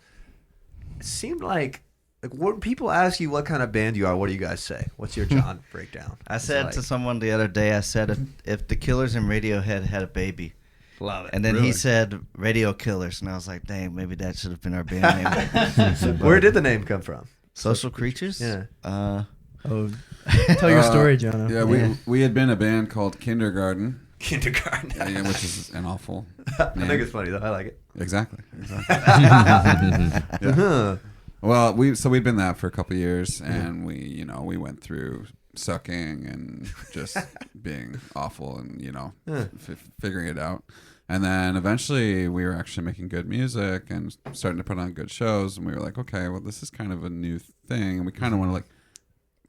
It seemed like when people ask you what kind of band you are, what do you guys say? What's your John breakdown? I It's said like, to someone the other day, I said if the Killers and Radiohead had a baby, love it. and then Really? he said Radio Killers, and I was like, dang, maybe that should have been our band name. Where did the name come from? Social Creatures? Yeah. Oh, tell your story, Jono. Yeah, we had been a band called Kindergarten, Kindergarten. which is an awful I name. think it's funny though. I like it. Exactly. Uh-huh. Well, we'd been that for a couple of years, and we went through sucking and just being awful and, figuring it out. And then eventually we were actually making good music and starting to put on good shows. And we were like, okay, well, this is kind of a new thing. And we kind of want to like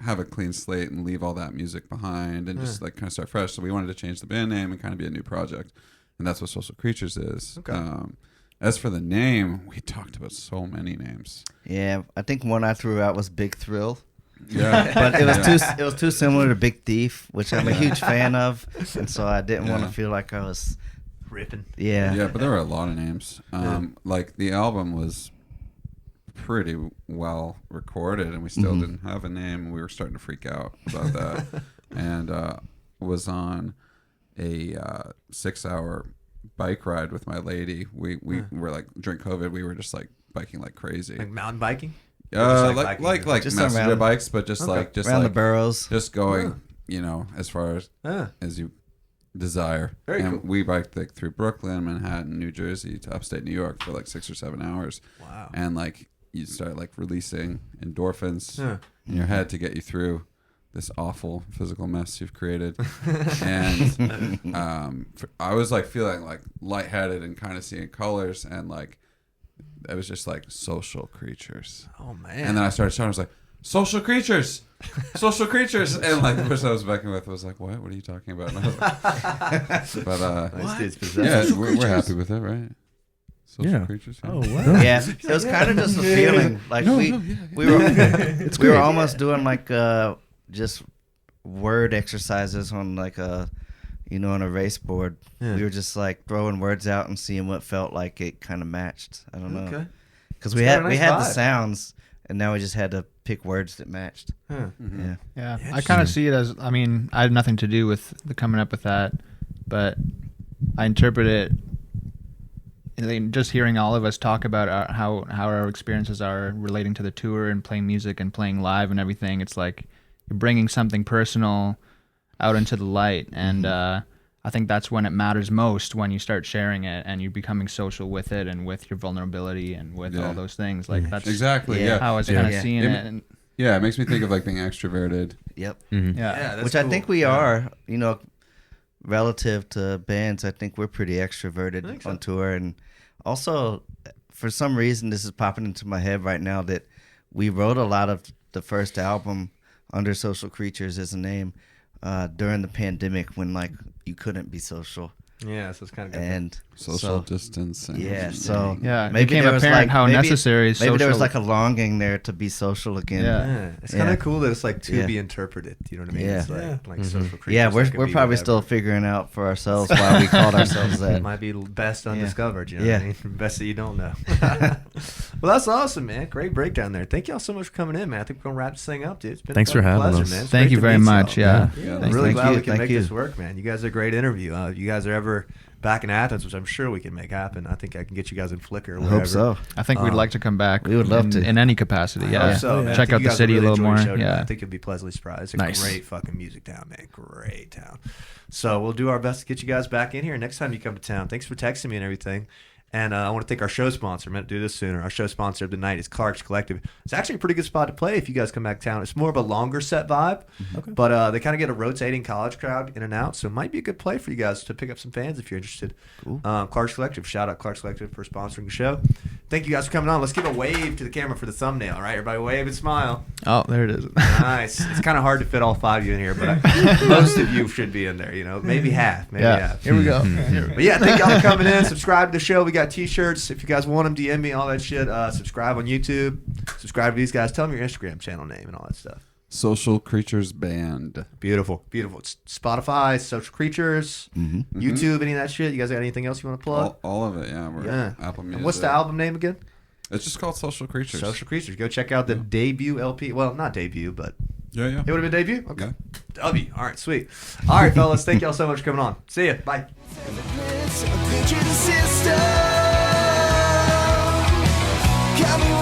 have a clean slate and leave all that music behind and just like kind of start fresh. So we wanted to change the band name and kind of be a new project. And that's what Social Creatures is. Okay. As for the name, we talked about so many names. Yeah, I think one I threw out was Big Thrill. Yeah. But it was too similar to Big Thief, which I'm a huge fan of, and so I didn't want to feel like I was ripping. Yeah. Yeah, but there were a lot of names. Like the album was pretty well recorded, and we still didn't have a name. We were starting to freak out about that, and was on a 6-hour bike ride with my lady. We were like during COVID, we were just like biking like crazy, Like mountain biking. Like Just messenger around- bikes, but just Okay. around the burrows. just going, as far as you desire. Very and cool. we biked like through Brooklyn, Manhattan, New Jersey to upstate New York for like 6 or 7 hours. Wow. And like you start like releasing endorphins Yeah. in your head to get you through this awful physical mess you've created. And I was like feeling like lightheaded and kind of seeing colors, and like it was just like Social Creatures. Oh man. And then I started shouting, I was like, Social Creatures, Social Creatures. And like the person I was backing with was like, what are you talking about? And I was like, but This dude's yeah, possessed. we're happy with it, right? Social Yeah. Creatures. Oh wow. Yeah, it was kind of just a feeling. Like we were almost doing like just word exercises on like on a race board. Yeah. We were just like throwing words out and seeing what felt like it kind of matched. I don't know. Okay. Because It's we got a had nice the vibe. sounds, and now we just had to pick words that matched. Huh. Yeah. Yeah, Yeah, I kind of see it as, I mean, I had nothing to do with the coming up with that, but I interpret it, just hearing all of us talk about how our experiences are relating to the tour and playing music and playing live and everything. It's like you're bringing something personal out into the light, and I think that's when it matters most, when you start sharing it and you're becoming social with it and with your vulnerability and with all those things. Like that's Exactly. Yeah. Yeah. how I was Yeah. kind of Yeah. seeing It- it. And, Yeah. It makes me think of like being extroverted. Yep. yeah. That's Which I cool. think we Yeah. are, relative to bands. I think we're pretty extroverted I think so. on tour. And also, for some reason, this is popping into my head right now that we wrote a lot of the first album under Social Creatures as a name during the pandemic when like you couldn't be social. Yeah, so it's kind of good. And Social so, distancing. yeah, so Yeah, it maybe became there was apparent like how maybe necessary maybe there was social- like a longing there to be social again. Yeah. Yeah, it's kind Yeah. of cool that it's like to Yeah. be interpreted. You know what I mean? Yeah. It's like social creatures. Yeah, that we're could we're be probably whatever. still figuring out for ourselves why we called ourselves that. It might be best undiscovered. You know Yeah. what I mean? Best that you don't know. Well, that's awesome, man. Great breakdown there. Thank y'all so much for coming in, man. I think we're gonna wrap this thing up, dude. It's been Thanks a for fucking having pleasure, us. man. It's Thank great you to very meet much. y'all. Yeah. I'm Thank really you. glad we can Thank make you. this work, man. You guys are a great interview. You guys are ever back in Athens, which I'm sure we can make happen. I think I can get you guys in Flickr or I whatever. hope so. I think we'd like to come back. We would love to. in any capacity. I Yeah. hope so, man. I Check think out you the guys city will a really little enjoy the more. show tonight. Yeah. I think you'll be pleasantly surprised. It's a Nice. great fucking music town, man. Great town. So we'll do our best to get you guys back in here next time you come to town. Thanks for texting me and everything. And I want to thank our show sponsor. I meant to do this sooner. Our show sponsor of the night is Clark's Collective. It's actually a pretty good spot to play if you guys come back to town. It's more of a longer set vibe, but they kind of get a rotating college crowd in and out, so it might be a good play for you guys to pick up some fans if you're interested. Cool. Clark's Collective. Shout out Clark's Collective for sponsoring the show. Thank you guys for coming on. Let's give a wave to the camera for the thumbnail, all right? Everybody wave and smile. Oh, there it is. Nice. It's kind of hard to fit all 5 of you in here, but most of you should be in there, maybe half. Maybe Yeah. half. Here we go. But yeah, thank y'all for coming in. Subscribe to the show. We got t-shirts. If you guys want them, DM me, all that shit. Subscribe on YouTube. Subscribe to these guys. Tell them your Instagram channel name and all that stuff. Social Creatures Band. Beautiful. Beautiful. It's Spotify, Social Creatures, YouTube, any of that shit. You guys got anything else you want to plug? All of it, yeah. We're Yeah. Apple Music. And what's the album name again? It's just called Social Creatures. Social Creatures. Go check out the debut LP. Well, not debut, but Yeah, yeah. it would have been debut? Okay. Yeah. W. All right, sweet. All right, fellas. Thank y'all so much for coming on. See ya. Bye. Coming